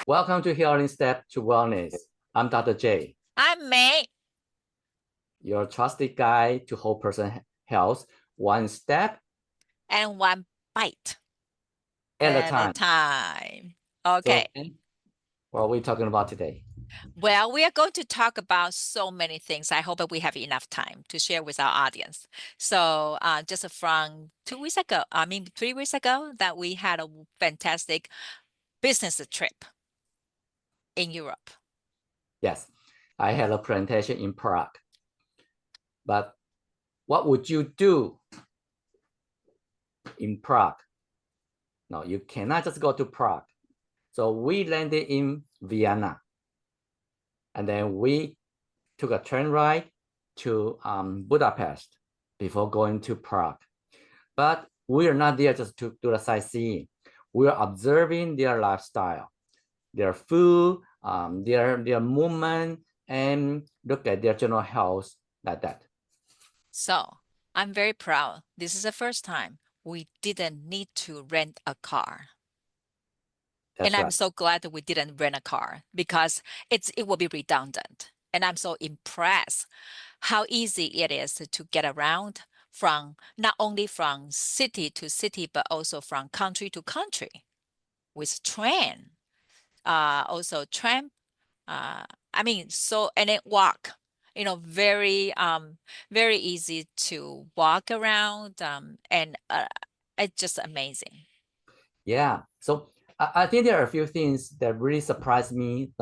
Welcome to Healing Step to Wellness. I'm Dr. J, I'm May. your trusted guide to whole person health, one step And one bite at a at a time. time. So, Okay. what are we talking about today? Well, we are going to talk about so many things. I hope that we have enough time to share with our audience. So, just from 2 weeks ago, 3 weeks ago, that we had a fantastic business trip in Europe. Yes, I had a presentation in Prague. But what would you do in Prague? No, you cannot just go to Prague. So we landed in Vienna. And then we took a train ride to Budapest before going to Prague. But we are not there just to do the sightseeing. We are observing their lifestyle, their food, their movement, and look at their general health like that. So, I'm very proud. This is the first time we didn't need to rent a car. That's And I'm right. so glad that we didn't rent a car because it will be redundant. And I'm so impressed how easy it is to get around from not only from city to city, but also from country to country with train, also tram. And then walk. Very easy to walk around, and it's just amazing. Yeah. So I think there are a few things that really surprised me.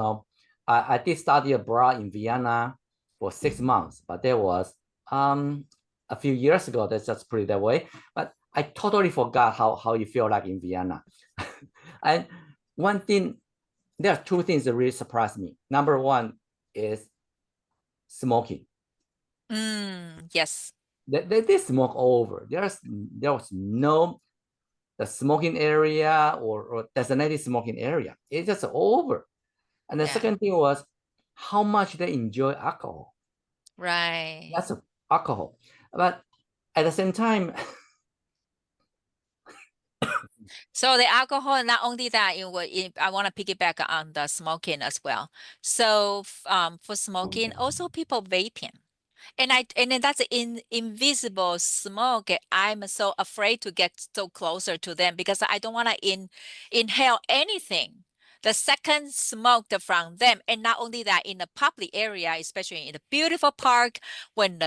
I did study abroad in Vienna for 6 months, but there was a few years ago. That's just put it that way. But I totally forgot how you feel like in Vienna. And one thing, there are two things that really surprised me. Number one is smoking. Yes. They smoke all over. There was no the smoking area or designated smoking area. It's just over. And the Yeah. second thing was how much they enjoy alcohol. Right. That's alcohol. But at the same time, So the alcohol, not only that, I want to piggyback on the smoking as well. So for smoking, also people vaping. And then that's invisible smoke. I'm so afraid to get so closer to them because I don't want to inhale anything. The second smoke from them, and not only that, in the public area, especially in the beautiful park, when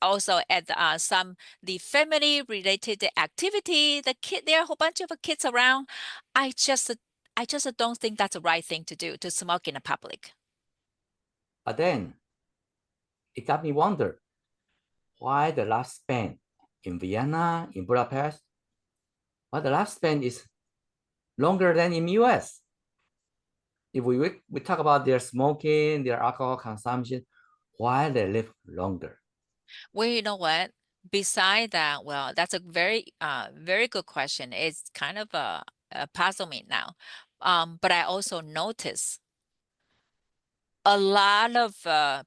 also at some the family related activity, there are a whole bunch of kids around. I just I just don't think that's the right thing to do to smoke in the public. but then it got me wonder why the lifespan in Vienna, in Budapest, why the lifespan is longer than in US. If we talk about their smoking, their alcohol consumption, why they live longer? Well, you know what? Beside that, well, that's a very good question. It's kind of a puzzle me now. But I also notice a lot of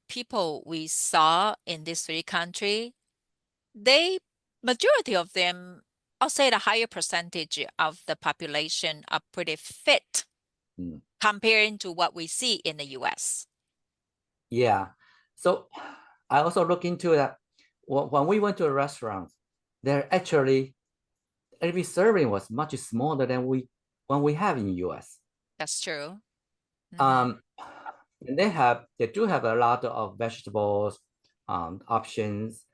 people we saw in these three countries, they majority of them, I'll say the higher percentage of the population are pretty fit comparing to what we see in the US. Yeah. So I also look into that. When we went to a restaurant, there actually every serving was much smaller than when we have in US. That's true. And they do have a lot of vegetables options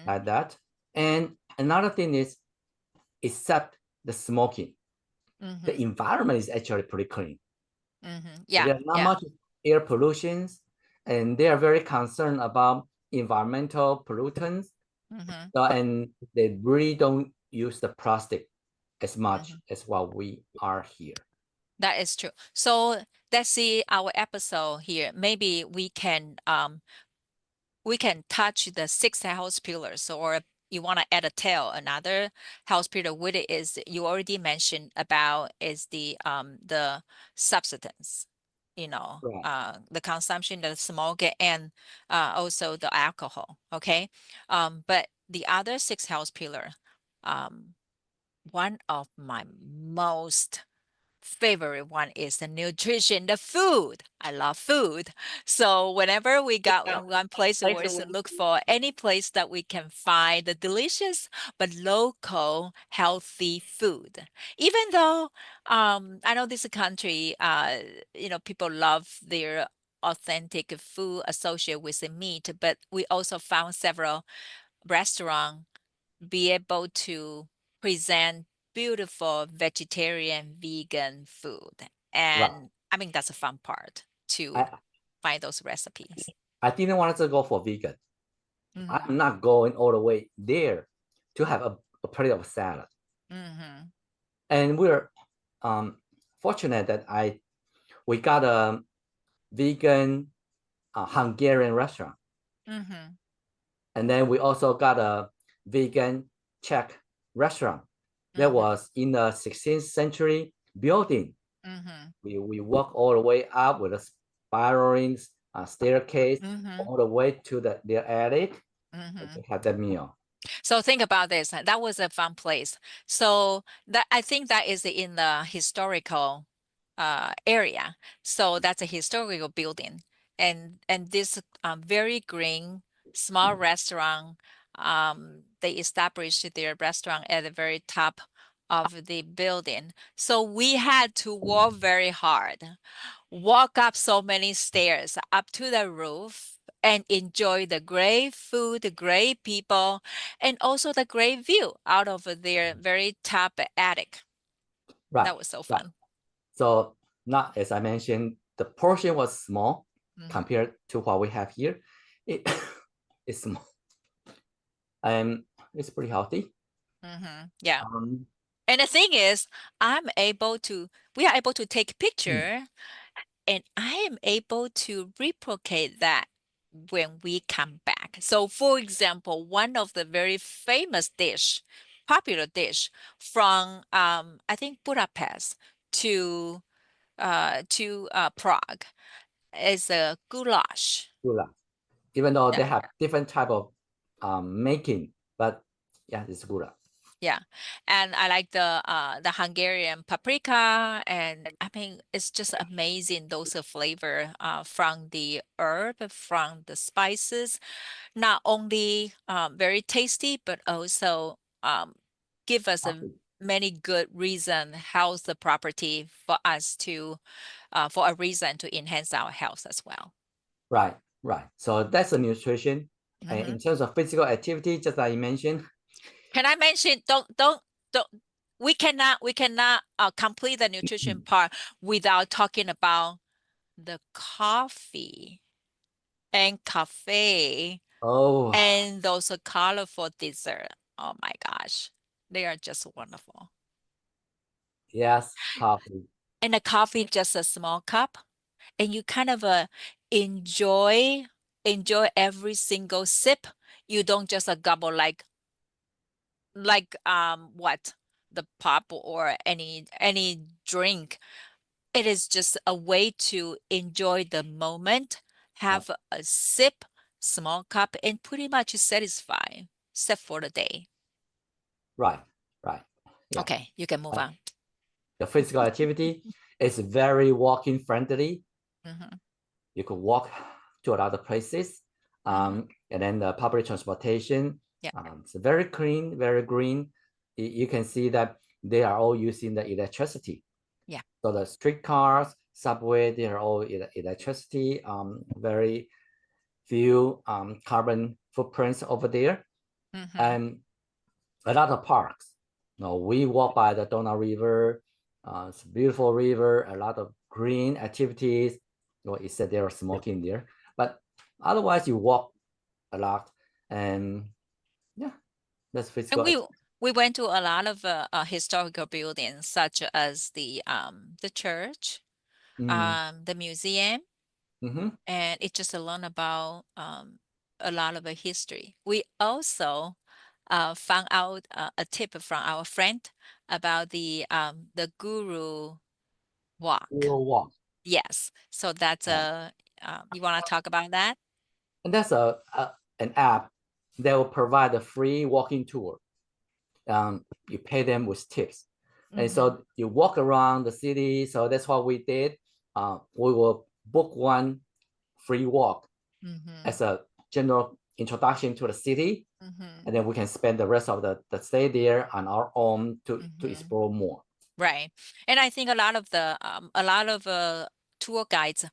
like that. And another thing is, except the smoking, the environment is actually pretty clean. Yeah. There's not much air pollutions, and they are very concerned about environmental pollutants. And they really don't use the plastic as much as what we are here. That is true. So let's see our episode here. Maybe we can touch the six house pillars, or you want to add a tail. Another house pillar with it is you already mentioned about is the substance, Right. the consumption, the smoke, and also the alcohol. Okay, but the other six house pillar, one of my most favorite one is the nutrition, the food. I love food. So whenever we got in one place, we always look for any place that we can find the delicious but local healthy food. Even though I know this country, people love their authentic food associated with the meat, but we also found several restaurants be able to present beautiful vegetarian, vegan food. Right. And I mean, that's a fun part to I, find those recipes. I didn't want to go for vegan. Mhm. I'm not going all the way there to have a plate of salad. Mhm. And we're fortunate that we got a vegan Hungarian restaurant. Mhm. And then we also got a vegan Czech restaurant that Mhm. was in the 16th century building. Mhm. We walk all the way up with a spiraling staircase Mhm. all the way to their attic Mhm. to have that meal. So think about this. That was a fun place. So that I think that is in the historical area. So that's a historical building, and this very green small restaurant. They established their restaurant at the very top of the building. So we had to walk very hard, walk up so many stairs up to the roof and enjoy the great food, the great people, and also the great view out of their very top attic. Right. That was so Right. fun. So not as I mentioned, the portion was small Mhm. compared to what we have here. It is small. And it's pretty healthy. Yeah. Um, And the thing is, we are able to take picture and I am able to replicate that when we come back. So for example, one of the very popular dish from I think Budapest to Prague is a goulash. goulash. Even though they Yeah. have different type of making, but yeah, it's goulash. Yeah. And I like the Hungarian paprika, and I mean it's just amazing those flavor from the herb, from the spices, not only very tasty, but also give us a many good reason, health property for us to for a reason to enhance our health as well. Right, right. So that's the nutrition. And in Mhm. terms of physical activity, just like you mentioned, Can I mention, don't, we cannot complete the nutrition part without talking about the coffee and cafe oh and those colorful dessert. Oh my gosh, they are just wonderful. yes, coffee. And the coffee, just a small cup, and you kind of enjoy every single sip. You don't just gobble like what the pop or any drink. It is just a way to enjoy the moment, have a sip, small cup, and pretty much satisfy, set for the day. Right, right. Yeah. Okay, you can move on. The physical activity is very walking friendly. Mhm. You could walk to a lot of places. And then the public transportation, Yeah. it's very clean, very green. You can see that they are all using the electricity. Yeah. So the streetcars, subway, they are all electricity. Very few carbon footprints over there. And a lot of parks. No, we walk by the Donau River. It's a beautiful river, a lot of green activities. Well, it said there are smoking there, but otherwise you walk a lot, and yeah, that's And physical. we went to a lot of historical buildings, such as the church, the museum, and it just learn about a lot of the history. We also found out a tip from our friend about the Guru Walk. Walk. Yes, so that's Yeah. you want to talk about that? And that's an app that will provide a free walking tour. You pay them with tips. And so you walk around the city. So that's what we did. We will book one free walk as a general introduction to the city. And then we can spend the rest of the stay there on our own to explore more. Right. And I think a lot of tour guides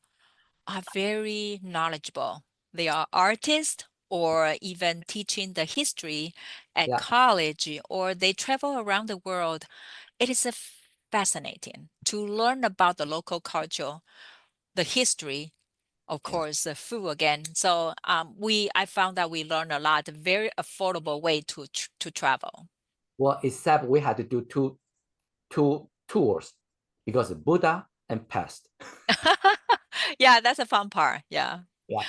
are very knowledgeable. They are artists or even teaching the history at college, or they travel around the world. It is fascinating to learn about the local culture, the history, of course, the food again. So I found that we learn a lot, very affordable way to travel. Well, except we had to do two tours because of Buddha and past. Yeah, that's a fun part. Yeah. Yeah.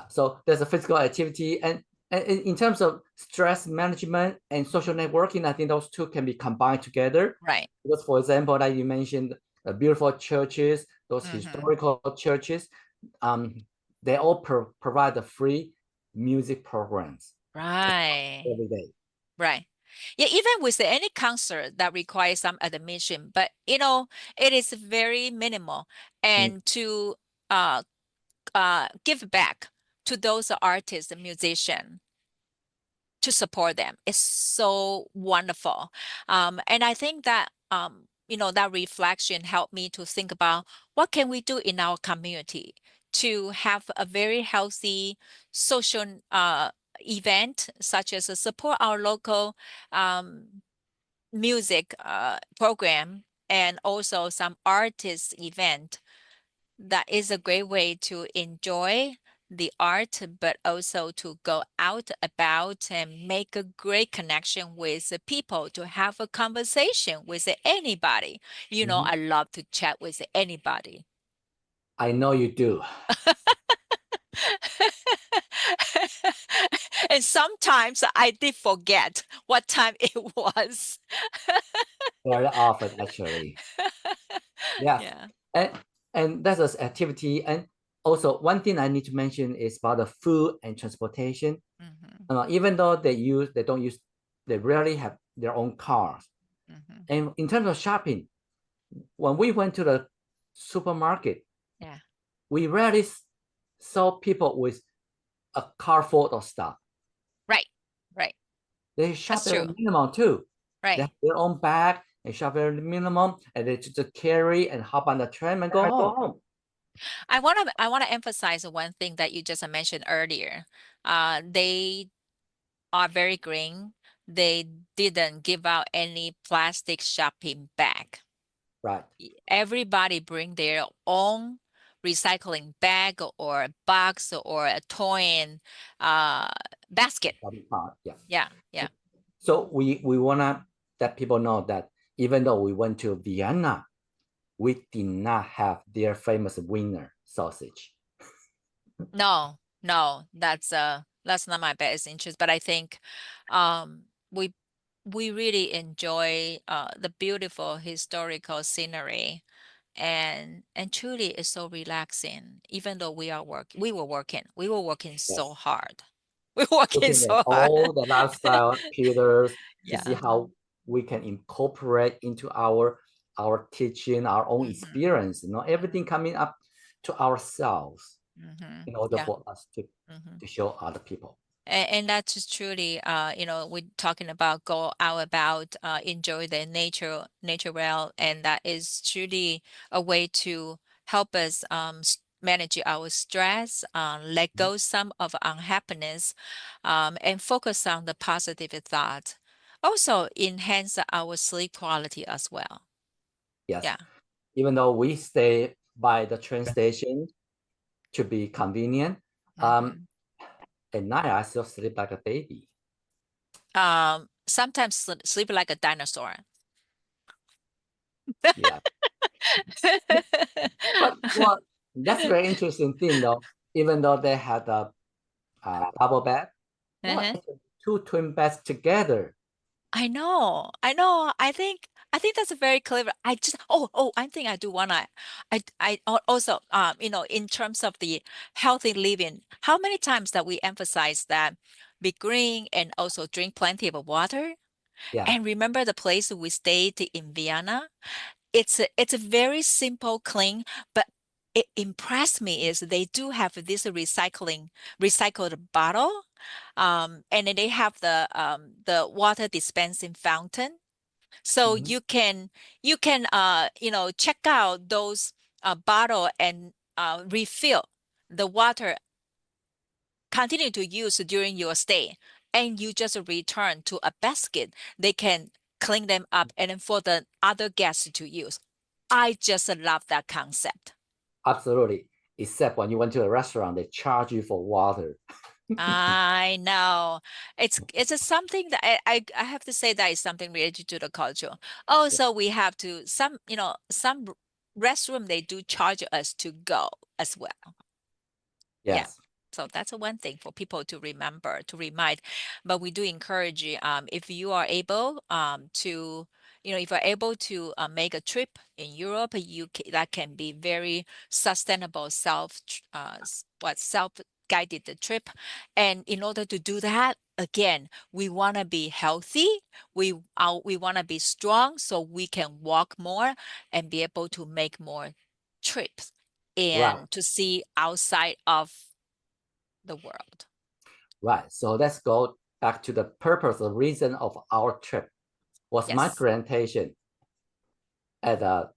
So there's a physical activity, and in terms of stress management and social networking, I think those two can be combined together. Right. Because, for example, like you mentioned, beautiful churches, those historical churches, they all provide the free music programs. Right. Every day. Right. Yeah, even with any concert that requires some admission, but it is very minimal. And to give back to those artists and musicians to support them is so wonderful. And I think that that reflection helped me to think about what can we do in our community to have a very healthy social event, such as support our local music program, and also some artist event. That is a great way to enjoy the art, but also to go out about and make a great connection with the people, to have a conversation with anybody. I love to chat with anybody. I know you do. And sometimes I did forget what time it was. Very often, actually. Yeah. And that's an activity. And also, one thing I need to mention is about the food and transportation. Even though they rarely have their own cars. And in terms of shopping, when we went to the supermarket, we rarely saw people with a car full of stuff. Right. They shop at a minimum too. Right. They have their own bag, they shop at a minimum, and they just carry and hop on the tram and go home. I want to emphasize one thing that you just mentioned earlier. They are very green. They didn't give out any plastic shopping bag. Right. Everybody bring their own recycling bag or box or a toy basket. Yeah. So we wanna let people know that even though we went to Vienna, we did not have their famous Wiener sausage. No, that's not my best interest, but I think we really enjoy the beautiful historical scenery, and truly it's so relaxing. Even though we were working so hard. We were working so hard. All the lifestyle Peters to see how we can incorporate into our teaching, our own experience, everything coming up to ourselves in order for us to show other people. And that's truly, we're talking about go out about, enjoy the nature well, and that is truly a way to help us manage our stress, let go some of unhappiness, and focus on the positive thought. Also enhance our sleep quality as well. Yes. Yeah. Even though we stay by the train station to be convenient, at night I still sleep like a baby. Sometimes sleep like a dinosaur. Yeah. But well, that's a very interesting thing though. Even though they had a double bed, two twin beds together. I know. I think that's a very clever. I just I think I do wanna. I also in terms of the healthy living, how many times that we emphasize that be green and also drink plenty of water. Yeah. And remember the place we stayed in Vienna? It's a very simple, clean, but it impressed me is they do have this recycled bottle, and then they have the water dispensing fountain. So Mhm. you can check out those bottle and refill the water, continue to use during your stay, and you just return to a basket. They can clean them up and then for the other guests to use. I just love that concept. Absolutely. Except when you went to a restaurant, they charge you for water. I know. It's a something that I have to say that is something related to the culture. Also, we have to some restroom they do charge us to go as well. Yeah. Yes. So that's one thing for people to remember, to remind. But we do encourage you, if you are able to, if you're able to make a trip in Europe, that can be very sustainable self-guided trip. And in order to do that, again, we want to be healthy. We want to be strong so we can walk more and be able to make more trips Right. and to see outside of the world. Right. So let's go back to the purpose, the reason of our trip was my Yes. presentation at a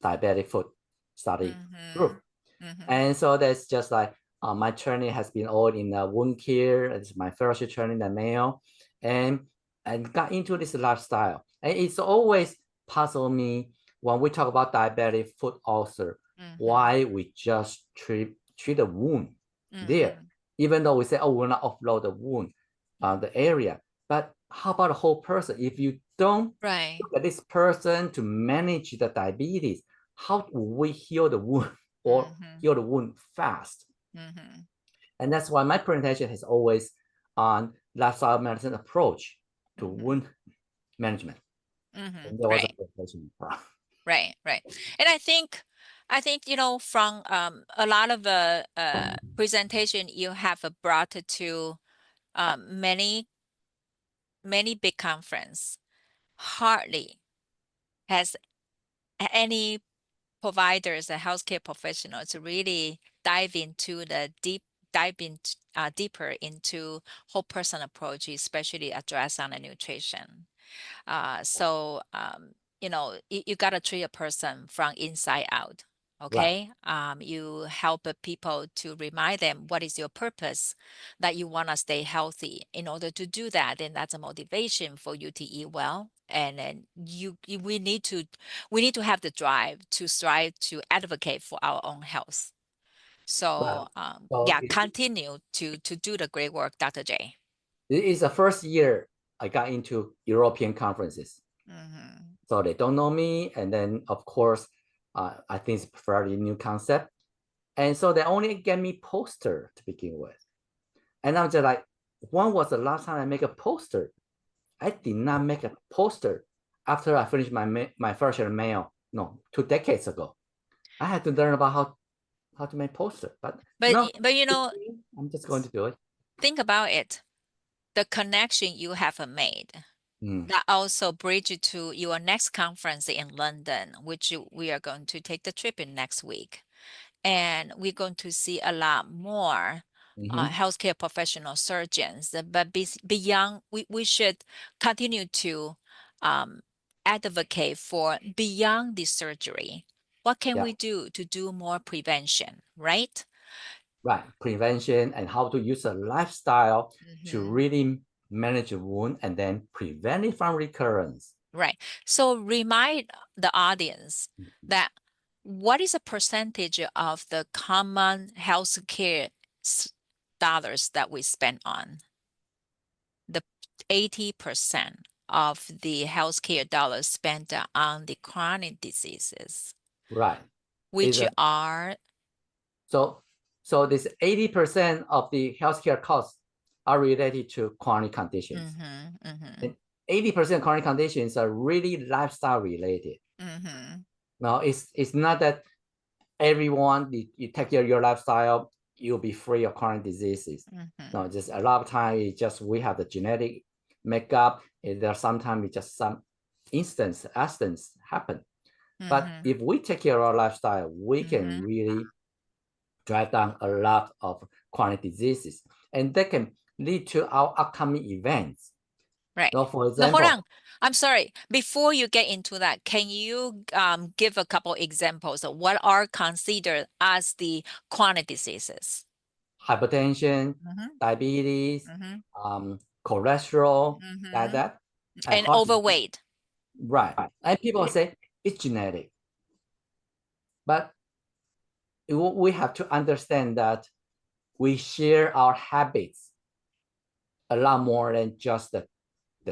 diabetic foot study group. And so that's just like my training has been all in wound care. It's my first training in Mayo, and got into this lifestyle. And it's always puzzled me when we talk about diabetic foot ulcer, why we just treat the wound there, even though we say, oh, we're not offload the wound, the area. But how about the whole person? If you don't Right. look at this person to manage the diabetes, how will we heal the wound or heal the wound fast? And that's why my presentation is always on lifestyle medicine approach to wound management. And there was a presentation. Right. And I think from a lot of presentation you have brought to many big conference, hardly has any providers or healthcare professionals really dive deeper into whole person approach, especially address on the nutrition. So you gotta treat a person from inside out. Okay. You help people to remind them what is your purpose, that you want to stay healthy. In order to do that, then that's a motivation for you to eat well. And then we need to have the drive to strive to advocate for our own health. So So yeah, continue to do the great work, Dr. J. it is the first year I got into European conferences. So they don't know me. And then, of course, I think it's a fairly new concept. And so they only get me poster to begin with. And I'm just like, when was the last time I make a poster? I did not make a poster after I finished my first year Mayo. No, 2 decades ago. I had to learn about how to make poster. But no, I'm just going to do it. Think about it. The connection you have made. That also bridge you to your next conference in London, which we are going to take the trip in next week. And we're going to see a lot more healthcare professional surgeons. But beyond, we should continue to advocate for beyond the surgery. What can we do to do more prevention, right? Right, prevention and how to use a lifestyle to really manage a wound and then prevent it from recurrence. Right. So remind the audience that what is a percentage of the common healthcare dollars that we spend on? The 80% of the healthcare dollars spent on the chronic diseases. Right. Which are? So this 80% of the healthcare costs are related to chronic conditions. And 80% chronic conditions are really lifestyle related. Now, it's not that everyone, you take care of your lifestyle, you'll be free of chronic diseases. No, just a lot of times, we have the genetic makeup. There sometimes just some accidents happen. But Mhm. if we take care of our lifestyle, we can Mhm. really drive down a lot of chronic diseases, and that can lead to our upcoming events. Right. So, for Now, hold example, on. I'm sorry. Before you get into that, can you give a couple examples of what are considered as the chronic diseases? hypertension, Mhm. diabetes, Mhm. cholesterol, like Mhm. that, and And heart disease. overweight. Right. And people say it's genetic. But we have to understand that we share our habits a lot more than just the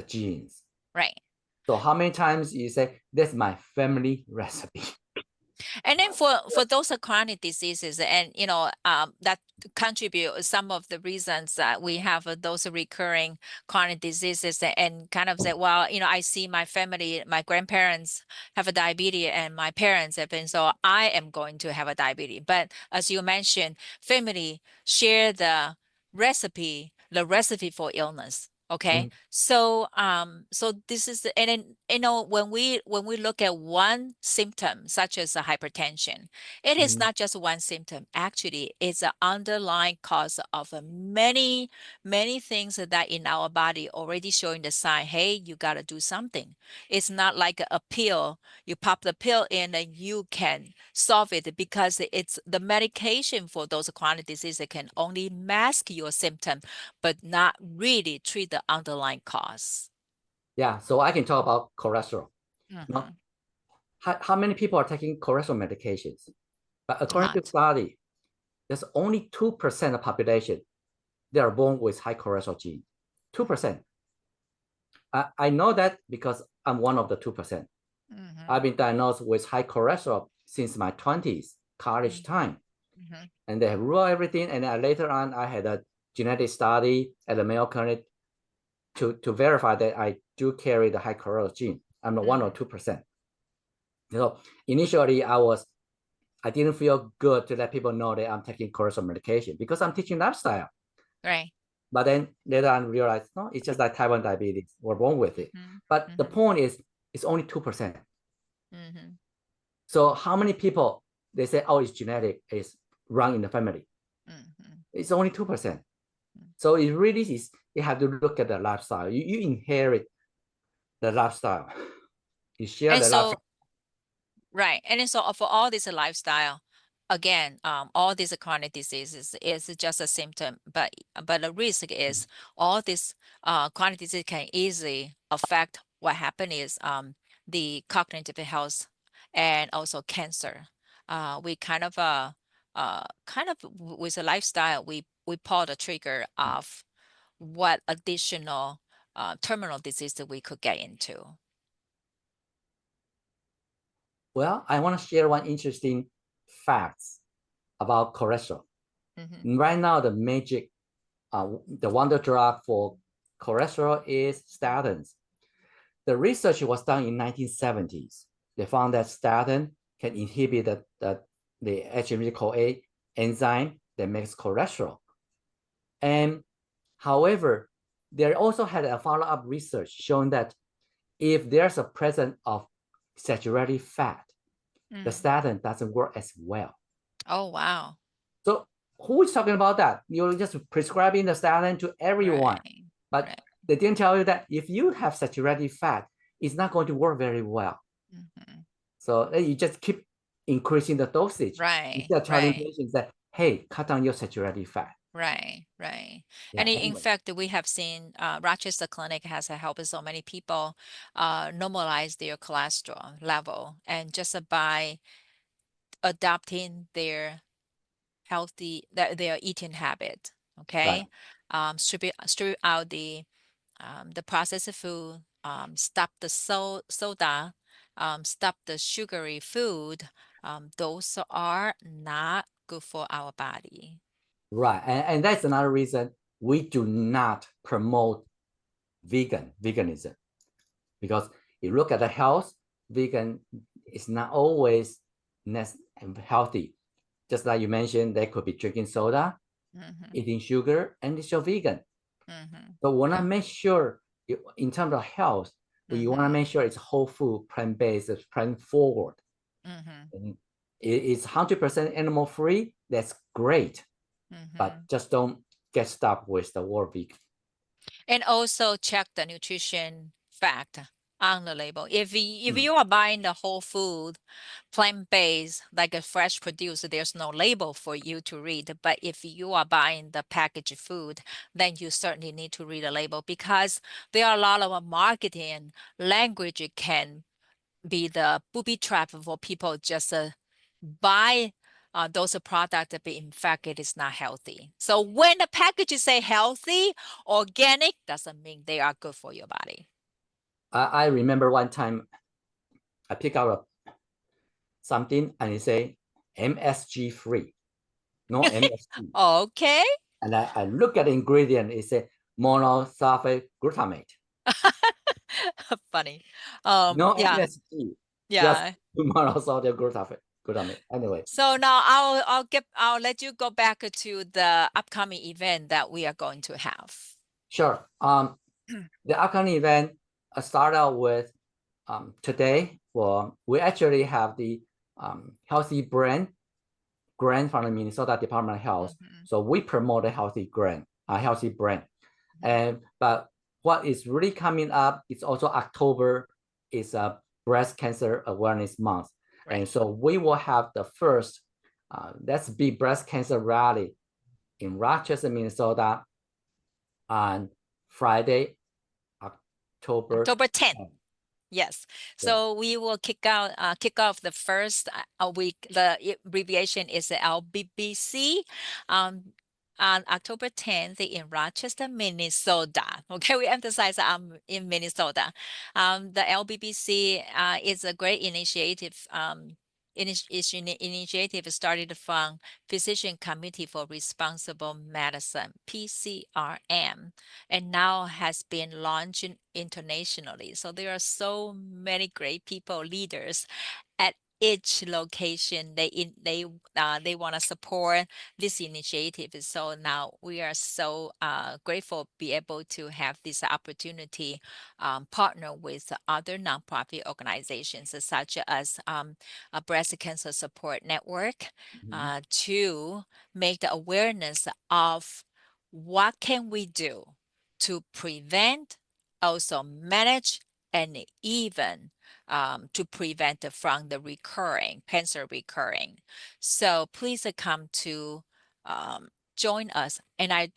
genes. Right. So how many times you say, that's my family recipe? And then for those chronic diseases, and that contribute some of the reasons that we have those recurring chronic diseases, and kind of say, well, I see my family, my grandparents have a diabetes, and my parents have been, so I am going to have a diabetes. But as you mentioned, family share the recipe for illness. Okay. So this is and then when we look at one symptom such as a hypertension, it is not just one symptom. Actually, it's an underlying cause of many things that in our body already showing the sign, hey, you got to do something. It's not like a pill. You pop the pill in and you can solve it, because it's the medication for those chronic diseases can only mask your symptom, but not really treat the underlying cause. Yeah, so I can talk about cholesterol. Now, Mhm. how many people are taking cholesterol medications? But according to Lot. study, there's only 2% of population they are born with high cholesterol gene. 2%. I know that because I'm one of the 2%. Mhm. I've been diagnosed with high cholesterol since my 20s, college time. Mhm. And they have ruled everything. And then later on, I had a genetic study at the Mayo Clinic to verify that I do carry the high cholesterol gene. I'm not 1 or 2%. So initially, I didn't feel good to let people know that I'm taking cholesterol medication because I'm teaching lifestyle. Right. But then later on realized, no, it's just like type 1 diabetes. We're born with it. Mhm. But the Mhm. point is, it's only 2%. Mhm. So how many people they say, oh, it's genetic, is run in the family? Mhm. It's only 2%. So it really is, you have to look at the lifestyle. You inherit the lifestyle. You share And the so, lifestyle. right. And then so for all this lifestyle, again, all these chronic diseases is just a symptom, but the risk is all this chronic disease can easily affect what happen is the cognitive health and also cancer. We with a lifestyle, we pull the trigger of what additional terminal disease that we could get into. Well, I want to share one interesting facts about cholesterol. Mhm. Right now, the wonder drug for cholesterol is statins. The research was done in 1970s. They found that statin can inhibit the HMG-CoA enzyme that makes cholesterol. And however, they also had a follow-up research showing that if there's a presence of saturated fat, the statin doesn't work as well. Oh, wow. So who is talking about that? You're just prescribing the statin to everyone. Right. But Right. they didn't tell you that if you have saturated fat, it's not going to work very well. Mhm. So you just keep increasing the dosage Right. instead of telling Right. patients that, hey, cut down your saturated fat. Right. Right. Yeah, And in anyway. fact, we have seen Rochester Clinic has helped so many people normalize their cholesterol level, and just by adopting their their eating habit. Right. Okay. Strip out the processed food, stop the soda, stop the sugary food. Those are not good for our body. Right. And that's another reason we do not promote veganism. Because you look at the health, vegan is not always healthy. Just like you mentioned, they could be drinking soda, Mhm. eating sugar, and it's still vegan. Mhm. So we want to make sure in terms of health, we want to make sure it's whole food, plant-based, it's plant-forward. And it's 100% animal-free. That's great, but just don't get stuck with the word vegan. And also check the nutrition fact on the label. If you are buying the whole food, plant-based, like a fresh produce, there's no label for you to read. But if you are buying the packaged food, then you certainly need to read the label, because there are a lot of marketing language. It can be the booby trap for people just buy those products, but in fact it is not healthy. So when the packages say healthy, organic, doesn't mean they are good for your body. I remember one time I pick out something and it say MSG free, no MSG. Okay. And I look at the ingredient, it say monosulfate glutamate. Funny. No Yeah. MSG, Yeah. just monosulfate glutamate. Anyway. So now I'll let you go back to the upcoming event that we are going to have. Sure. The upcoming event start out with today. Well, we actually have the healthy brand grant from the Minnesota Department of Health. So we promote a healthy brand. And but what is really coming up is also October is a breast cancer awareness month. Right. And so we will have the first Let's Be Breast Cancer rally in Rochester, Minnesota on Friday, October 10th. Yes. So we will kick off the first week. The abbreviation is the LBBC. On October 10th in Rochester, Minnesota. Okay, we emphasize in Minnesota. The LBBC is a great initiative. Initiative started from Physician Committee for Responsible Medicine, PCRM, and now has been launched internationally. So there are so many great people, leaders at each location. They want to support this initiative. So now we are so grateful to be able to have this opportunity partner with other nonprofit organizations such as a Breast Cancer Support Network to make the awareness of what can we do to prevent, also manage, and even to prevent from the cancer recurring. So please come to join us. And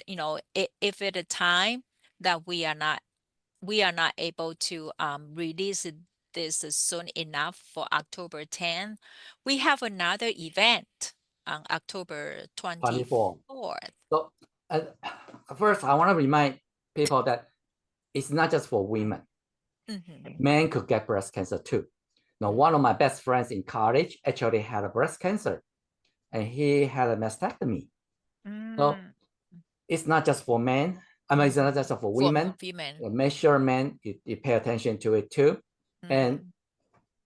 if at a time that we are not able to release this soon enough for October 10th, we have another event on October 24th. So first, I want to remind people that it's not just for women. Men could get breast cancer too. Now, one of my best friends in college actually had a breast cancer, and he had a mastectomy. So it's not just for men. I mean, it's not just for women. Make sure men you pay attention to it too. And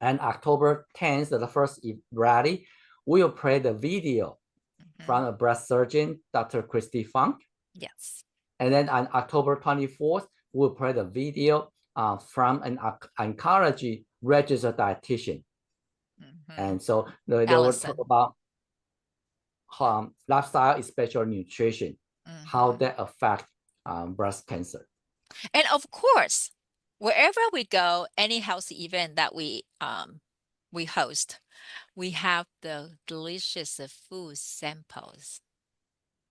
October 10th, the first rally, we will play the video from a breast surgeon, Dr. Christy Funk. Yes. And then on October 24th, we'll play the video from an oncology registered dietitian. And so they will talk about lifestyle, especially nutrition, how that affects breast cancer. And of course, wherever we go, any healthy event that we host, we have the delicious food samples,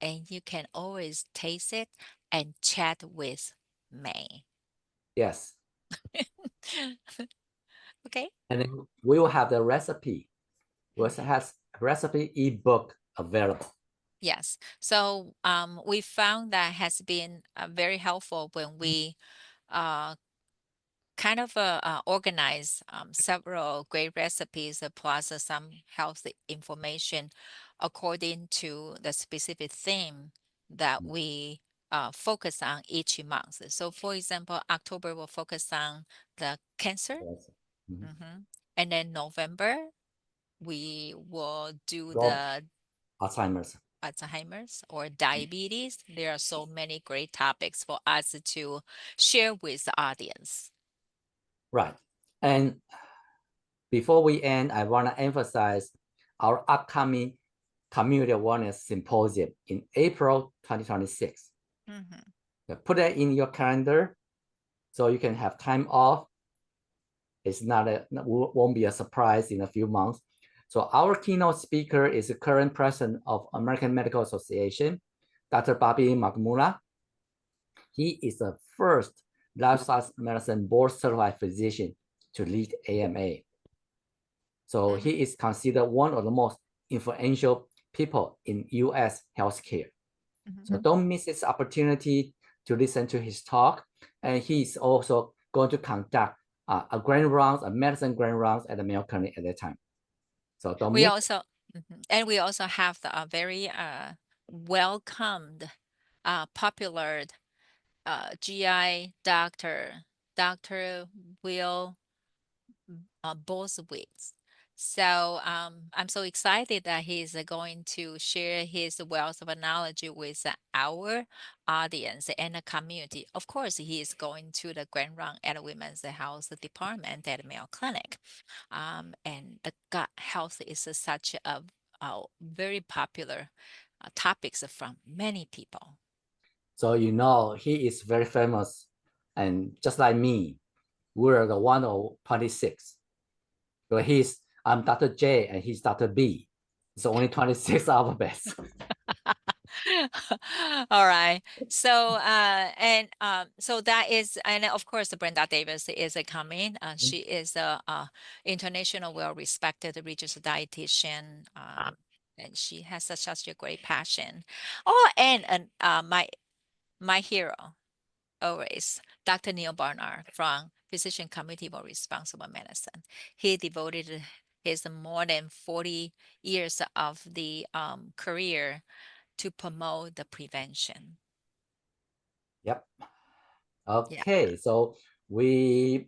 and you can always taste it and chat with May. Yes. Okay. And then we will have the recipe. We have recipe ebook available. Yes. So we found that has been very helpful when we kind of organize several great recipes plus some health information according to the specific theme that we focus on each month. So for example, October will focus on the cancer. And then November, we will do the Alzheimer's. Alzheimer's or diabetes. There are so many great topics for us to share with the audience. Right. And before we end, I want to emphasize our upcoming Community Awareness Symposium in April 2026. Put that in your calendar so you can have time off. It's won't be a surprise in a few months. So our keynote speaker is the current president of American Medical Association, Dr. Bobby Magmula. He is the first life science medicine board certified physician to lead AMA. So he is considered one of the most influential people in US healthcare. So don't miss this opportunity to listen to his talk. And he's also going to conduct a grand rounds, a medicine grand rounds at the Mayo Clinic at that time. So don't We miss. also, and we also have the very welcomed, popular GI doctor, Dr. Will Boswitz. So I'm so excited that he's going to share his wealth of knowledge with our audience and the community. Of course, he is going to the grand round at Women's Health Department at Mayo Clinic. And the gut health is such a very popular topics from many people. So you know he is very famous, and just like me, we're the one of 26. But I'm Dr. J and he's Dr. B. It's only 26 alphabets. All right. So so that is, and of course Brenda Davis is coming. She is a international well-respected religious dietitian. And she has such a great passion. Oh, and my hero always, Dr. Neil Barnard from Physician Committee for Responsible Medicine. He devoted his more than 40 years of the career to promote the prevention. Yep. Okay, so we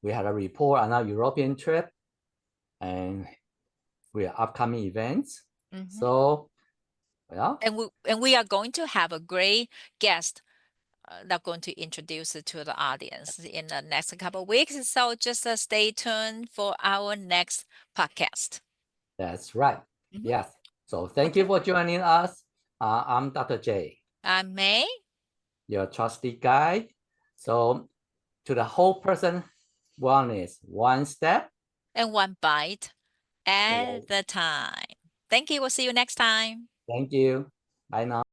had a report on our European trip, and we are upcoming events. So, well, and we are going to have a great guest that going to introduce it to the audience in the next couple of weeks. So just stay tuned for our next podcast. That's right. Yes. So thank you for joining us. I'm Dr. J. I'm May, your trusty guide. So to the whole person wellness, one step and one bite at the time. Thank you. We'll see you next time. Thank you. Bye now.